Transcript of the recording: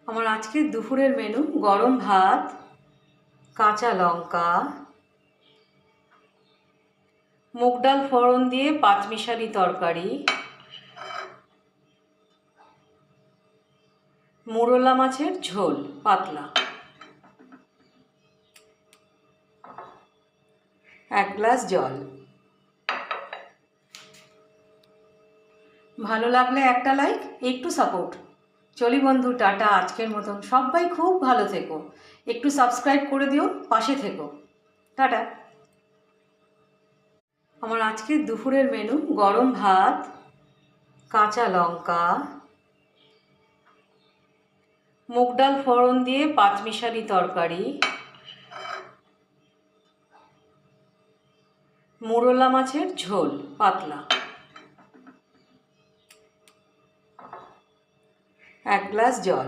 আমার আজকের দুপুরের মেনু গরম ভাত, কাঁচা লঙ্কা, মুগ ডাল ফোড়ন দিয়ে পাঁচমিশালি তরকারি, মোরলা মাছের ঝোল পাতলা, 1 গ্লাস জল। ভালো লাগলে একটা লাইক, একটু সাপোর্ট। চলি বন্ধু, টাটা। আজকের মতন সবাই খুব ভালো থেকো, একটু সাবস্ক্রাইব করে দিও, পাশে থেকো। টাটা। আমার আজকের দুপুরের মেনু গরম ভাত, কাঁচা লঙ্কা, মুগ ডাল ফোড়ন দিয়ে পাঁচমিশালি তরকারি, মোরলা মাছের ঝোল পাতলা, 1 গ্লাস জল।